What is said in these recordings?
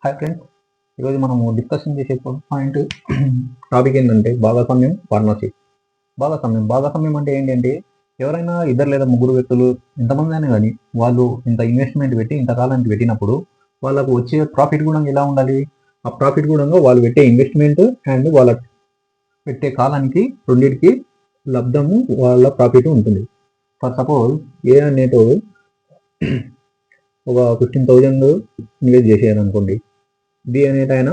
Hi friends, ఈరోజు మనము discussion చేసే పాయింట్ టాపిక్ ఏంటంటే భాగస్వామ్యం, పార్ట్నర్షిప్. భాగస్వామ్యం అంటే ఏంటంటే ఎవరైనా ఇద్దరు లేదా ముగ్గురు వ్యక్తులు ఎంతమంది అయినా కానీ వాళ్ళు ఇంత ఇన్వెస్ట్మెంట్ పెట్టి ఇంత కాలానికి పెట్టినప్పుడు వాళ్ళకు వచ్చే ప్రాఫిట్ కూడా ఎలా ఉండాలి? ఆ ప్రాఫిట్ కూడా వాళ్ళు పెట్టే ఇన్వెస్ట్మెంట్ అండ్ వాళ్ళ పెట్టే కాలానికి రెండింటికి లబ్ధము వాళ్ళ ప్రాఫిట్ ఉంటుంది. ఫర్ సపోజ్ ఏ అనేటో ఒక 15,000 ఇన్వెస్ట్ చేశారు అనుకోండి. బి అనేట ఆయన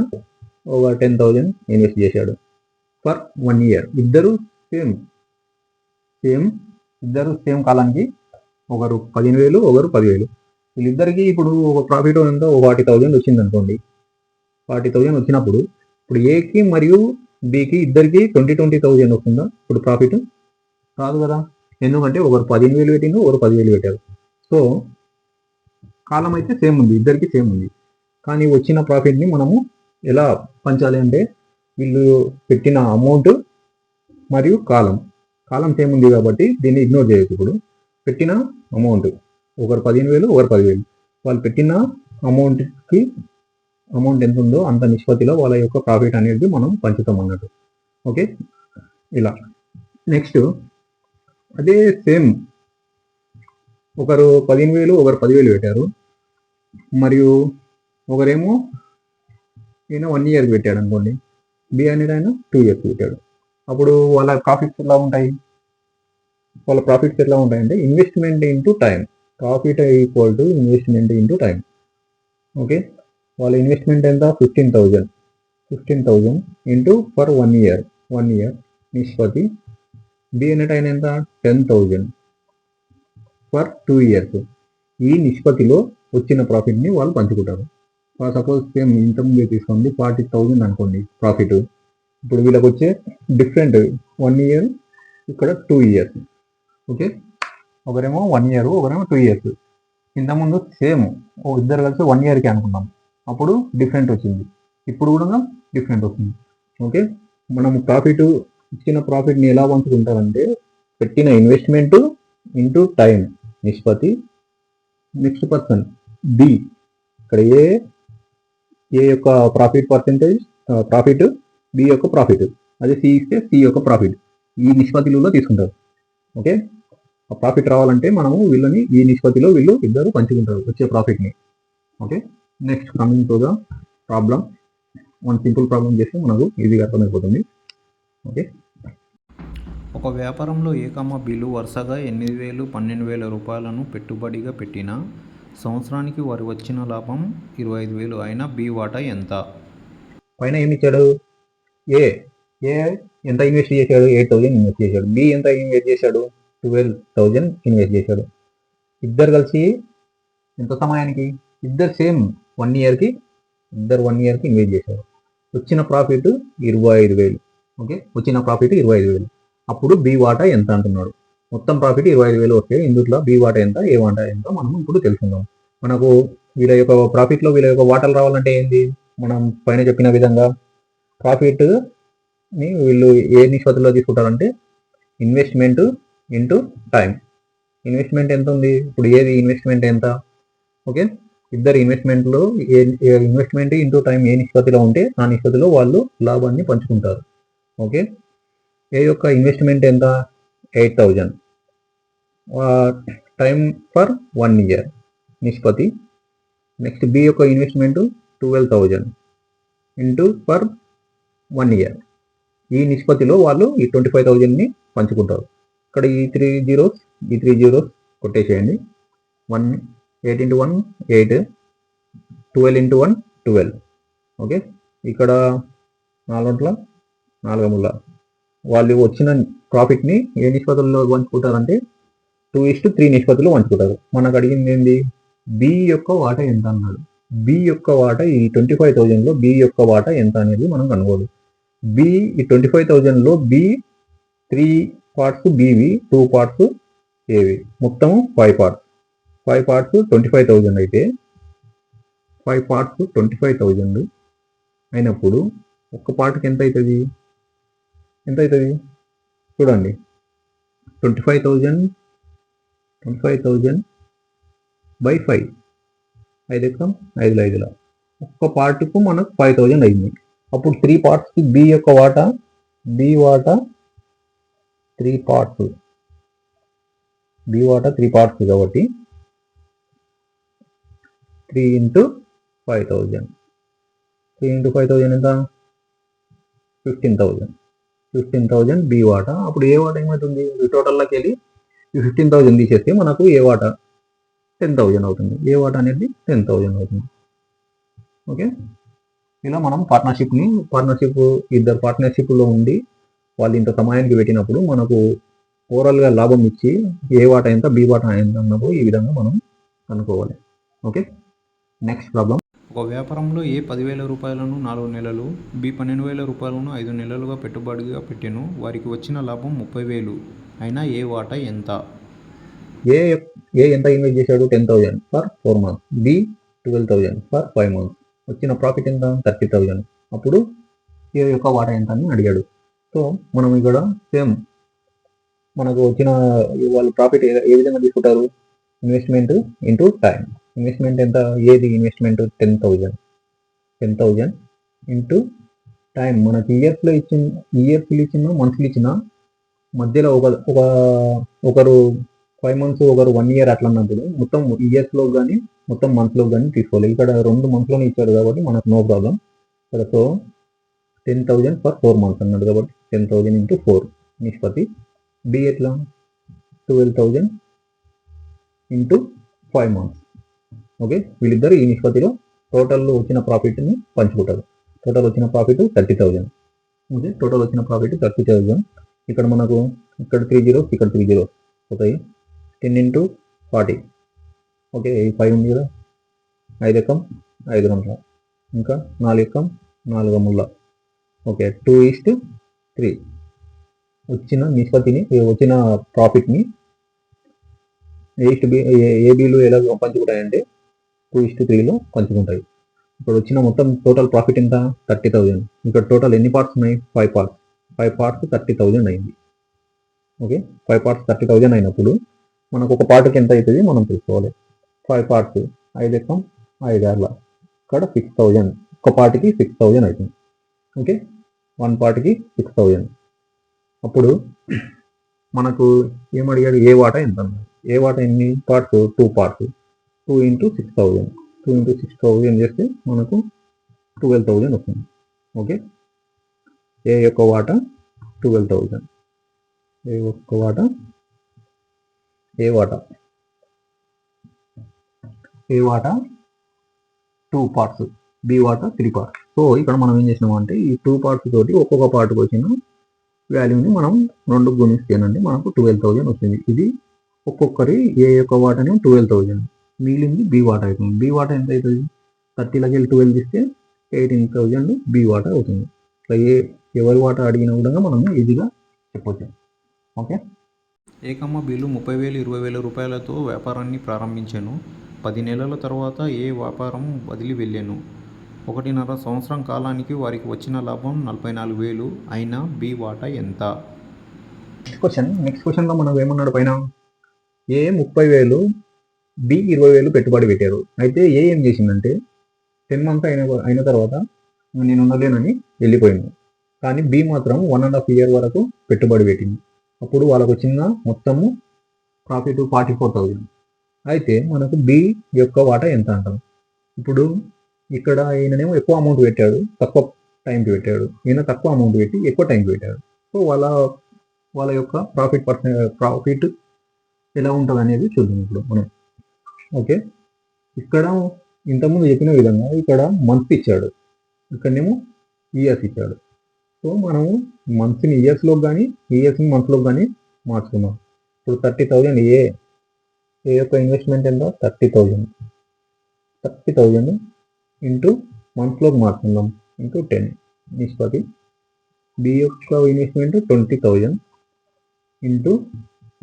ఒక 10,000 ఇన్వెస్ట్ చేశాడు ఫర్ 1 year. ఇద్దరు సేమ్ కాలానికి, ఒకరు 15,000, ఒకరు 10,000. వీళ్ళిద్దరికి ఇప్పుడు ఒక ప్రాఫిట్ ఎంతో 40,000 వచ్చింది అనుకోండి. 40,000 వచ్చినప్పుడు ఇప్పుడు ఏకి మరియు బికి ఇద్దరికి 20,000 వస్తుందా ఇప్పుడు ప్రాఫిట్? కాదు కదా, ఎందుకంటే ఒకరు 15,000 పెట్టిండు, ఒకరు 10,000 పెట్టారు. సో కాలం అయితే సేమ్ ఉంది, ఇద్దరికి సేమ్ ఉంది. కానీ వచ్చిన ప్రాఫిట్ని మనము ఎలా పంచాలి అంటే వీళ్ళు పెట్టిన అమౌంట్ మరియు కాలం సేమ్ ఉంది కాబట్టి దీన్ని ఇగ్నోర్ చేయొచ్చు. ఇప్పుడు పెట్టిన అమౌంట్ ఒకరు 15,000, ఒకరు 10,000. వాళ్ళు పెట్టిన అమౌంట్ ఎంత ఉందో అంత నిష్పత్తిలో వాళ్ళ యొక్క ప్రాఫిట్ అనేది మనం పంచుతాం అన్నట్టు. ఓకే, ఇలా. నెక్స్ట్ అదే సేమ్ ఒకరు 15,000, ఒకరు 10,000 పెట్టారు. మరియు ఒకరేమో ఈయన 1 year పెట్టాడు అనుకోండి, బి అనేది ఆయన 2 years పెట్టాడు. అప్పుడు వాళ్ళ ప్రాఫిట్స్ ఎలా ఉంటాయి? అంటే investment into time. Profit equal to investment into time. Okay, వాళ్ళ ఇన్వెస్ట్మెంట్ ఎంత? 15,000 ఇంటూ ఫర్ 1 year నిష్పత్తి. బి అనేది ఆయన ఎంత? 10,000 ఫర్ 2 years. ఈ నిష్పత్తిలో వచ్చిన ప్రాఫిట్ని వాళ్ళు పంచుకుంటారు. సపోజ్ సేమ్ ఇంతకుముందు తీసుకోండి, 40,000 అనుకోండి ప్రాఫిట్. ఇప్పుడు వీళ్ళకి వచ్చే డిఫరెంట్ 1 year, ఇక్కడ 2 years. ఓకే, ఒకరేమో 1 year, ఒకరేమో 2 years. ఇంతకుముందు సేమ్ ఇద్దరు కలిసి 1 yearకి అనుకున్నాం, అప్పుడు డిఫరెంట్ వచ్చింది. ఇప్పుడు కూడా డిఫరెంట్ వస్తుంది. ఓకే, మనం ఇచ్చిన ప్రాఫిట్ని ఎలా పంచుకుంటారంటే పెట్టిన ఇన్వెస్ట్మెంట్ ఇంటూ టైం నిష్పత్తి. నెక్స్ట్ పర్సన్ బి, ఇక్కడ ఏ యొక్క ప్రాఫిట్ బి యొక్క ప్రాఫిట్, అదే సి ఇస్తే సి యొక్క ప్రాఫిట్, ఈ నిష్పత్తిలో తీసుకుంటారు. ఓకే, ఆ ప్రాఫిట్ రావాలంటే మనము వీళ్ళని ఈ నిష్పత్తిలో వీళ్ళు ఇద్దరు పంచుకుంటారు వచ్చే ప్రాఫిట్ని. Okay, next coming to the problem. One simple problem చేస్తే మనకు ఈజీగా అర్థమైపోతుంది. ఓకే, ఒక వ్యాపారంలో ఏ, బిలు వరుసగా 8,000, 12,000 రూపాయలను పెట్టుబడిగా పెట్టినా సంవత్సరానికి వారి వచ్చిన లాభం 25,000 అయినా బి వాటా ఎంత? పైన ఏమి ఇచ్చాడు? ఏ ఎంత ఇన్వెస్ట్ చేశాడు? 8,000 ఇన్వెస్ట్ చేశాడు. బి ఎంత ఇన్వెస్ట్ చేశాడు? 12,000 ఇన్వెస్ట్ చేశాడు. ఇద్దరు కలిసి ఎంత సమయానికి? ఇద్దరు సేమ్ 1 yearకి ఇన్వెస్ట్ చేశారు. వచ్చిన ప్రాఫిట్ 25,000. ఓకే, వచ్చిన ప్రాఫిట్ 25,000. అప్పుడు బి వాటా ఎంత అంటున్నాడు? మొత్తం ప్రాఫిట్ 25,000 వస్తే ఇందులో బి వాటా ఎంత, ఏ వాటా ఎంత మనం ఇప్పుడు తెలుసుకుందాం. మనకు వీళ్ళ యొక్క ప్రాఫిట్లో వీళ్ళ యొక్క వాటాలు రావాలంటే ఏంది? మనం పైన చెప్పిన విధంగా ప్రాఫిట్ని వీళ్ళు ఏ నిష్పత్తిలో తీసుకుంటారంటే ఇన్వెస్ట్మెంట్ ఇంటూ టైం. ఇన్వెస్ట్మెంట్ ఎంత ఉంది ఇప్పుడు? ఏది ఇన్వెస్ట్మెంట్ ఎంత? ఓకే, ఇద్దరు ఇన్వెస్ట్మెంట్ ఇంటూ టైం ఏ నిష్పత్తిలో ఉంటే ఆ నిష్పత్తిలో వాళ్ళు లాభాన్ని పంచుకుంటారు. ఓకే, ఏ యొక్క ఇన్వెస్ట్మెంట్ ఎంత? 8,000. టైం ఫర్ 1 year నిష్పత్తి. నెక్స్ట్ బి యొక్క ఇన్వెస్ట్మెంట్ 12,000 ఇంటూ ఫర్ 1 year. ఈ నిష్పత్తిలో వాళ్ళు ఈ 25,000ని పంచుకుంటారు. ఇక్కడ ఈ 3 zeros కొట్టేసేయండి. 8 into 1 8, 12 into 1 12. ఓకే, ఇక్కడ 4 వాళ్ళు వచ్చిన ప్రాఫిట్ని ఏ నిష్పత్తుల్లో పంచుకుంటారంటే 2:3 నిష్పత్తిలో పంచుకుంటారు. మనకు అడిగింది ఏంది? బి యొక్క వాటా ఎంత అన్నాడు. బి యొక్క వాటా ఈ 25,000లో బి యొక్క వాటా ఎంత అనేది మనం కనుగోలు. బి ఈ 25,000లో బి 3 parts బివి, 2 parts ఏవి, మొత్తం 5 parts 25,000 అయితే 5 parts 25,000 అయినప్పుడు ఒక్క పార్ట్కి ఎంత అవుతుంది? చూడండి, 25,000 by 5, 5 5 5 ఒక్క పార్ట్కు మనకు 5000 అయింది. అప్పుడు 3 పార్ట్స్కి బి యొక్క వాటా, బి వాటా 3 పార్ట్స్, బి వాటా 3 పార్ట్స్ కాబట్టి 3 ఇంటూ 5000, 3 ఇంటూ 5000 ఎంత? 15,000. 15,000 బి వాటా. అప్పుడు ఏ వాటా ఏమవుతుంది? ఈ టోటల్లోకి వెళ్ళి ఈ 15,000 తీసేస్తే మనకు ఏ వాటా 10,000 అవుతుంది. ఏ వాటా అనేది 10,000 అవుతుంది. ఓకే, ఇలా మనం పార్ట్నర్షిప్ ఇద్దరు పార్ట్నర్షిప్లో ఉండి వాళ్ళు ఇంత సమయానికి పెట్టినప్పుడు మనకు ఓవరాల్గా లాభం ఇచ్చి ఏ వాటా ఎంత, బి వాటా ఎంత అన్నప్పుడు ఈ విధంగా మనం అనుకోవాలి. Okay, next problem. ఒక వ్యాపారంలో ఏ 10,000 రూపాయలను 4 నెలలు, బి 12,000 రూపాయలను 5 నెలలుగా పెట్టుబడిగా పెట్టెను. వారికి వచ్చిన లాభం 30,000 అయినా ఏ వాటా ఎంత? ఏ ఎంత ఇన్వెస్ట్ చేశాడు? 10,000 for 4 months. B 12,000 for 5 months. వచ్చిన ప్రాఫిట్ ఎంత? 30,000. అప్పుడు ఏ యొక్క వాటా ఎంత అని అడిగాడు. సో మనం ఇక్కడ సేమ్ మనకు వచ్చిన వాళ్ళు ప్రాఫిట్ ఏ విధంగా తీసుకుంటారు? Investment into time. ఇన్వెస్ట్మెంట్ ఎంత? ఏది ఇన్వెస్ట్మెంట్? 10,000 into time. మనకి ఇయర్స్లో ఇచ్చిన మంత్స్లో ఇచ్చిన మధ్యలో ఒకరు 5 months, ఒకరు 1 year అట్లా అన్నప్పుడు మొత్తం ఇయర్స్లో కానీ మొత్తం మంత్స్లో కానీ తీసుకోవాలి. ఇక్కడ 2 monthsలోనే ఇచ్చాడు కాబట్టి మనకు నో ప్రాబ్లం. ఇక్కడ సో 10,000 ఫర్ 4 months అన్నాడు కాబట్టి 10,000 ఇంటూ 4 నిష్పత్తి. బి ఎట్లా? 12,000 ఇంటూ 5 months. ఓకే, వీళ్ళిద్దరు ఈ నిష్పత్తిలో టోటల్ వచ్చిన ప్రాఫిట్ని పంచుకుంటారు. టోటల్ వచ్చిన ప్రాఫిట్ 30,000. ఓకే, టోటల్ వచ్చిన ప్రాఫిట్ 30,000. ఇక్కడ మనకు ఇక్కడ 3 zeros, ఇక్కడ 3 zeros అవుతాయి. 10 ఇంటూ 40. ఓకే, 5 ఉంది కదా, 5 ఎక్కం 5 2, ఇంకా 4 ఎక్కం 4 ముళ్ళ. ఓకే, 2:3 వచ్చిన నిష్పత్తిని, వచ్చిన ప్రాఫిట్ని ఏబీలు ఎలా పంచుకుంటాయంటే 2:3లో పంచుకుంటాయి. ఇప్పుడు వచ్చిన మొత్తం టోటల్ ప్రాఫిట్ ఎంత? 30,000. ఇక్కడ టోటల్ ఎన్ని పార్ట్స్ ఉన్నాయి? 5 parts. 5 parts 30,000 అయింది. ఓకే, 5 parts 30,000 అయినప్పుడు మనకు ఒక పార్ట్కి ఎంత అవుతుంది మనం తెలుసుకోవాలి. 5 parts 5 ఎక్కం 5 ఆర్ల, ఇక్కడ 6,000. ఒక పార్ట్కి 6,000 అవుతుంది. ఓకే, 1 పార్ట్కి 6,000. అప్పుడు మనకు ఏమడిగాడు? ఏ వాటా ఎంత అన్నాడు. ఏ వాటా ఎన్ని పార్ట్స్? 2 parts. 2 ఇంటూ 6,000. 2 ఇంటూ 6,000 చేస్తే మనకు 12,000 వస్తుంది. ఓకే, ఏ యొక్క వాటా 12,000. ఏ యొక్క వాటా ఏ వాటా 2 parts, బి వాటా 3 parts. సో ఇక్కడ మనం ఏం చేసినాం అంటే ఈ 2 parts తోటి ఒక్కొక్క పార్ట్కి వచ్చిన వాల్యూని మనం 2 గుణిస్తేనండి మనకు 12,000 వస్తుంది. ఇది ఒక్కొక్కరి ఏ యొక్క వాటాని 12,000, మిగిలింది బి వాటా అవుతుంది. బి వాటా ఎంత అవుతుంది? 30లోకి వెళ్ళి 12 ఇస్తే 18,000 బి వాటా అవుతుంది. ఇట్లా ఎవరి వాటా అడిగినా కూడా మనం ఈజీగా చెప్పవచ్చు. ఓకే, ఏకమ్మ బిల్లు 30,000 20,000 రూపాయలతో వ్యాపారాన్ని ప్రారంభించాను. 10 నెలల తర్వాత ఏ వ్యాపారం వదిలి వెళ్ళాను. 1.5 సంవత్సరం కాలానికి వారికి వచ్చిన లాభం 44,000 అయినా బి వాటా ఎంత? నెక్స్ట్ క్వశ్చన్లో మనం ఏమన్నాడు పైన? ఏ 30,000, బి 20,000 పెట్టుబడి పెట్టారు. అయితే ఏ ఏం చేసిందంటే 10 months అయిన తర్వాత నేను ఉండలేనని వెళ్ళిపోయింది. కానీ బి మాత్రం 1.5 year వరకు పెట్టుబడి పెట్టింది. అప్పుడు వాళ్ళకు వచ్చిన మొత్తము ప్రాఫిట్ 44,000. అయితే మనకు బి యొక్క వాటా ఎంత అంటాం? ఇప్పుడు ఇక్కడ ఈయననేమో ఎక్కువ అమౌంట్ పెట్టాడు, తక్కువ టైంకి పెట్టాడు. ఈయన తక్కువ అమౌంట్ పెట్టి ఎక్కువ టైంకి పెట్టాడు. సో వాళ్ళ యొక్క ప్రాఫిట్ ఎలా ఉంటుంది అనేది చూద్దాం ఇప్పుడు మనం. ఓకే, ఇక్కడ ఇంతకుముందు చెప్పిన విధంగా ఇక్కడ మంత్స్ ఇచ్చాడు, ఇక్కడనేమో ఇయర్స్ ఇచ్చాడు. సో మనము మంత్స్ని ఇయర్స్లో కానీ ఇయర్స్ని మంత్స్లో కానీ మార్చుకున్నాం. ఇప్పుడు 30,000 ఏ యొక్క ఇన్వెస్ట్మెంట్ ఎంత? 30,000 ఇంటూ మంత్స్లోకి మార్చుకుందాం ఇంటూ 10 నిష్పత్తి. బి యొక్క ఇన్వెస్ట్మెంట్ 20,000 ఇంటూ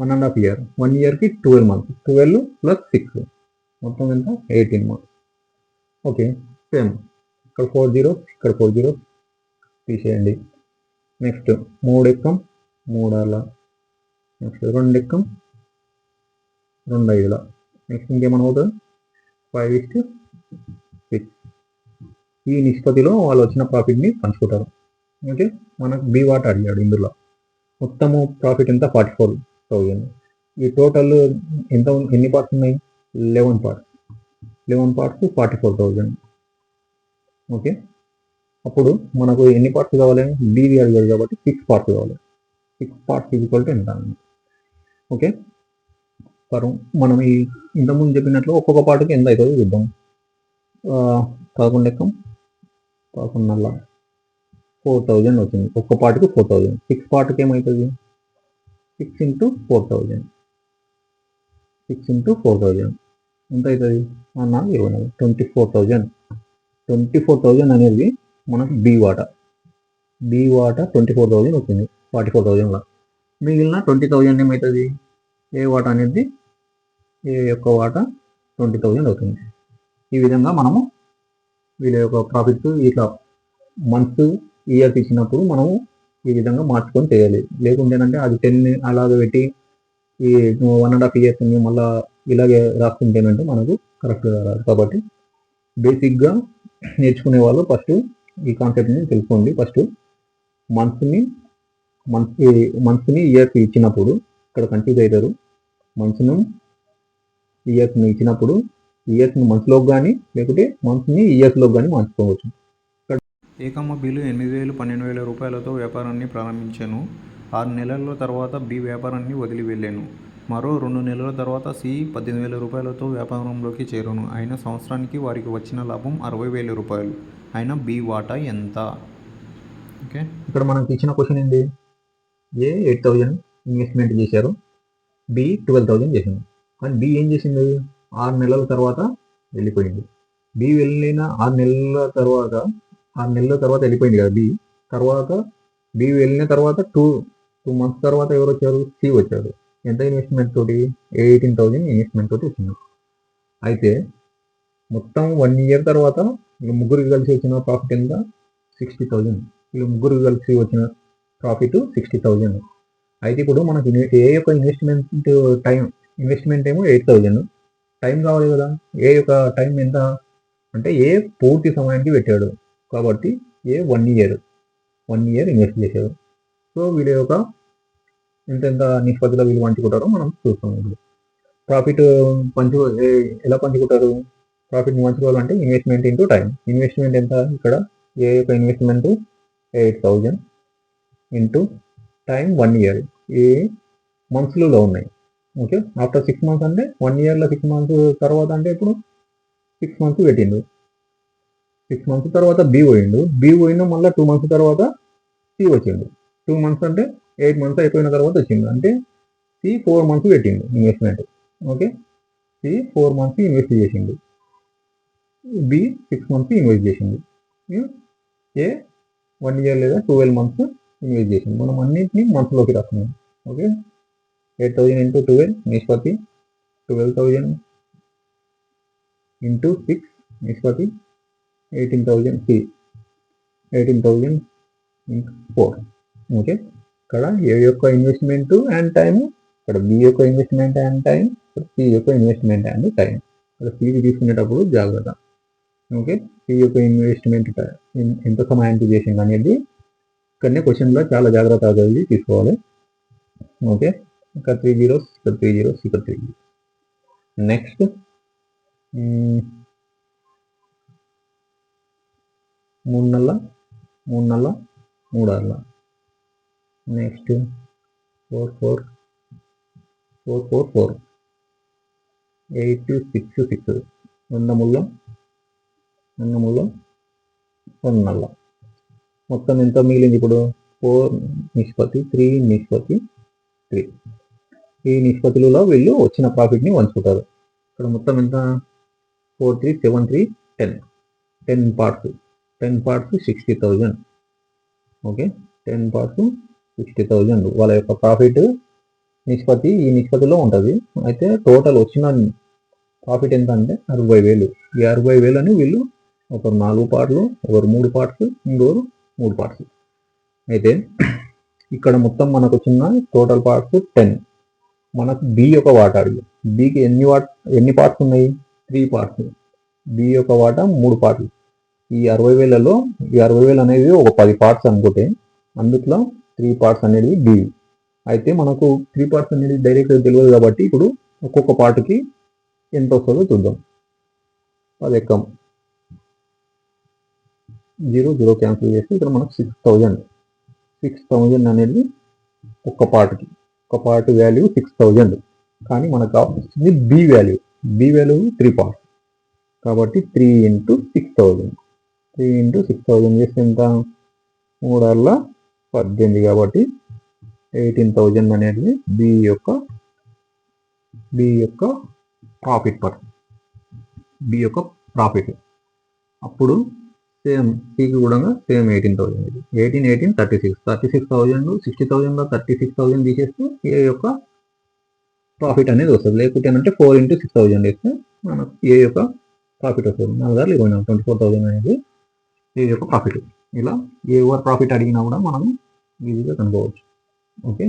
1.5 year. 1 yearకి 12 months. 12 + 6 మొత్తం ఎంత? 18 months. ఓకే, సేమ్ ఇక్కడ 4 zeros, ఇక్కడ 4 zeros తీసేయండి. నెక్స్ట్ 3 ఎక్కం 3 ఆర్ల, నెక్స్ట్ 2 ఎక్కం 2 5ల, నెక్స్ట్ ఇంకేమన్నా అవుతుంది? 5:6. ఈ నిష్పత్తిలో వాళ్ళు వచ్చిన ప్రాఫిట్ని పంచుకుంటారు. ఓకే, మనకు బి వాటా అడిగాడు. ఇందులో మొత్తము ప్రాఫిట్ ఎంత 44,000. ఈ టోటల్ ఎంత, ఎన్ని పార్ట్స్ ఉన్నాయి? 11 పార్ట్స్. 11 పార్ట్స్ 44,000. ఓకే, అప్పుడు మనకు ఎన్ని పార్ట్స్ కావాలి? బీది అడిగాడు కాబట్టి 6 పార్ట్స్ కావాలి. 6 పార్ట్స్ ఈక్వల్ టు ఎంత? ఓకే, మనం ఈ ఇంతకుముందు చెప్పినట్లు ఒక్కొక్క పార్ట్కి ఎంత అవుతుందో చూద్దాం. 11 లెక్కం 11 4,000 వచ్చింది. ఒక్క పార్ట్కి 4,000. 6 పార్ట్కి ఏమవుతుంది? 6 ఇంటూ 4,000. 6 ఇంటూ 4,000 ఎంత అవుతుంది అన్న? 24,000. 24,000 అనేది మనకు బి వాటా. 24,000 వచ్చింది 44,000లో. మిగిలిన 20,000 ఏమవుతుంది? ఏ వాటా అనేది, ఏ యొక్క వాటా 20,000 అవుతుంది. ఈ విధంగా మనము వీళ్ళ యొక్క ప్రాఫిట్ ఇట్లా మంత్స్, ఇయర్స్ ఇచ్చినప్పుడు మనము ఈ విధంగా మార్చుకొని చేయాలి. లేకుంటేనంటే అది 10 అలాగే పెట్టి ఈ 1.5 years మళ్ళీ ఇలాగే రాసుకుంటేనంటే మనకు కరెక్ట్గా రాదు. కాబట్టి బేసిక్గా నేర్చుకునే వాళ్ళు ఫస్ట్ ఈ కాన్సెప్ట్ని తెలుసుకోండి. ఫస్ట్ మంత్స్ని ఇయర్స్ ఇచ్చినప్పుడు ఇక్కడ కన్ఫ్యూజ్ అవుతారు. మంత్స్ను ఇయర్స్ని ఇచ్చినప్పుడు ఇయర్స్ని మంత్స్లోకి కానీ లేకపోతే మంత్స్ని ఇయర్స్లోకి కానీ మార్చుకోవచ్చు. బిలు 8,000 12,000 రూపాయలతో వ్యాపారాన్ని ప్రారంభించాను. 6 నెలల తర్వాత బి వ్యాపారాన్ని వదిలి వెళ్ళాను. మరో 2 నెలల తర్వాత సి 18,000 రూపాయలతో వ్యాపారంలోకి చేరాను. అయినా సంవత్సరానికి వారికి వచ్చిన లాభం 60,000 రూపాయలు. అయినా బి వాటా ఎంత? ఓకే, ఇక్కడ మనకి ఇచ్చిన క్వశ్చన్ ఏంటి? ఏ 8,000 ఇన్వెస్ట్మెంట్ చేశారు, బి 12,000 చేసింది. కానీ బి ఏం చేసింది? 6 నెలల తర్వాత వెళ్ళిపోయింది. బి వెళ్ళిన 6 నెలల తర్వాత వెళ్ళిపోయింది కదా బి. బి వెళ్ళిన తర్వాత 2 months తర్వాత ఎవరు వచ్చారు? సి వచ్చారు. ఎంత ఇన్వెస్ట్మెంట్ తోటి? 18,000 ఇన్వెస్ట్మెంట్ తోటి వచ్చింది. అయితే మొత్తం 1 year తర్వాత వీళ్ళు ముగ్గురికి కలిసి వచ్చిన ప్రాఫిట్ ఎంత? 60,000. వీళ్ళు ముగ్గురికి కలిసి వచ్చిన ప్రాఫిట్ 60,000. అయితే ఇప్పుడు మనకి ఏ యొక్క ఇన్వెస్ట్మెంట్ ఏమో 8,000. టైం కావాలి కదా. ఏ యొక్క టైం ఎంత అంటే ఏ పూర్తి సమయానికి పెట్టాడు కాబట్టి ఏ 1 year ఇన్వెస్ట్ చేశాడు. సో వీడి యొక్క ఎంత నిష్పత్తిలో వీళ్ళు పంచుకుంటారో మనం చూస్తాం. ఇప్పుడు ప్రాఫిట్ ఎలా పంచుకుంటారు? ప్రాఫిట్ని పంచుకోవాలంటే ఇన్వెస్ట్మెంట్ ఇంటూ టైం. ఇన్వెస్ట్మెంట్ ఎంత? ఇక్కడ ఏ యొక్క ఇన్వెస్ట్మెంట్ 8,000 ఇంటూ టైం 1 year. ఈ మంత్స్లో ఉన్నాయి. ఓకే, ఆఫ్టర్ 6 months అంటే 1 yearలో 6 months తర్వాత అంటే ఇప్పుడు 6 months పెట్టిండు. 6 months తర్వాత బి పోయిండు మళ్ళీ 2 months తర్వాత సి వచ్చిండు. 2 months అంటే 8 months అయిపోయిన తర్వాత వచ్చింది. అంటే సి 4 months పెట్టిండు investment. Okay, C 4 months invest చేసిండు, బి 6 months ఇన్వెస్ట్ చేసింది, ఏ 1 year లేదా 12 months ఇన్వెస్ట్ చేసింది. మనం అన్నింటినీ మంత్స్లోకి రాస్తున్నాం. ఓకే, 8,000 ఇంటూ 12 నిష్పత్తి 12,000 ఇంటూ 6 నిష్పత్తి 18,000 సి 18,000 ఇంటూ 4. ఓకే, ఇక్కడ ఏ యొక్క ఇన్వెస్ట్మెంట్ అండ్ టైము, ఇక్కడ బి యొక్క ఇన్వెస్ట్మెంట్ అండ్ టైం, సి యొక్క ఇన్వెస్ట్మెంట్ అండ్ టైం. ఇక్కడ సికి తీసుకునేటప్పుడు జాగ్రత్త. ఓకే, సి యొక్క ఇన్వెస్ట్మెంట్ ఎంత సమయానికి చేసింది అనేది ఇక్కడనే క్వశ్చన్లో చాలా జాగ్రత్తగా చదివి తీసుకోవాలి. ఓకే, ఇక్కడ 3 zeros, ఇక్కడ 3 zeros, ఇక్కడ 3 zeros. నెక్స్ట్ 3 నెలల 3 ఆర్ల. నెక్స్ట్ 4 4 4 4 4 8 6 6 100 ముళ్ళ 1 నెల. మొత్తం ఎంత మిగిలింది ఇప్పుడు? 4 నిష్పత్తి 3 నిష్పత్తి 3. ఈ నిష్పత్తులలో వీళ్ళు వచ్చిన ప్రాఫిట్ని పంచుకుంటారు. ఇక్కడ మొత్తం ఎంత? 4 3 7 3 10 పార్ట్స్. 10 పార్ట్స్ 60,000. ఓకే, 10 పార్ట్స్ 60,000 వాళ్ళ యొక్క ప్రాఫిట్ నిష్పత్తి ఈ నిష్పత్తిలో ఉంటుంది. అయితే టోటల్ వచ్చిన ప్రాఫిట్ ఎంత అంటే 60,000. ఈ 60,000 వీళ్ళు ఒకరు 4 పార్ట్లు, ఒకరు 3 పార్ట్స్, ఇంకొకరు 3 పార్ట్స్. అయితే ఇక్కడ మొత్తం మనకు వచ్చిన టోటల్ పార్ట్స్ 10. మనకు బి యొక్క వాటా అడిగి, బికి ఎన్ని పార్ట్స్ ఉన్నాయి? 3 పార్ట్స్. బి యొక్క వాటా 3 పార్ట్లు. ఈ 60,000లో ఈ 60,000 అనేది ఒక 10 పార్ట్స్ అనుకుంటే అందులో 3 పార్ట్స్ అనేది బి. అయితే మనకు 3 పార్ట్స్ అనేది డైరెక్ట్గా తెలియదు కాబట్టి ఇప్పుడు ఒక్కొక్క పార్ట్కి ఎంత వస్తుందో చూద్దాం. 10 ఎక్కం 0 క్యాన్సిల్ చేస్తే ఇక్కడ మనకు 6,000 అనేది ఒక పార్ట్కి, ఒక పార్ట్ వాల్యూ 6,000. కానీ మనకు కావాల్సింది బి వాల్యూ 3 పార్ట్స్ కాబట్టి 3 × 6,000 చేస్తే ఎంత 3×18 కాబట్టి 18,000 అనేది బి యొక్క ప్రాఫిట్. అప్పుడు సేమ్ సికి కూడా సేమ్ 18,000. 18 36,000 60,000లో 36,000 తీసేస్తే ఏ యొక్క ప్రాఫిట్ అనేది వస్తుంది. లేకపోతే అంటే 4 × 6,000 వేస్తే మనకు ఏ యొక్క ప్రాఫిట్ వస్తుంది. 4×24 24,000 అనేది ఏ యొక్క ప్రాఫిట్. ఇలా ఏ ఓవర్ ప్రాఫిట్ అడిగినా కూడా మనం ఈజీగా కనుక్కోవచ్చు. ఓకే.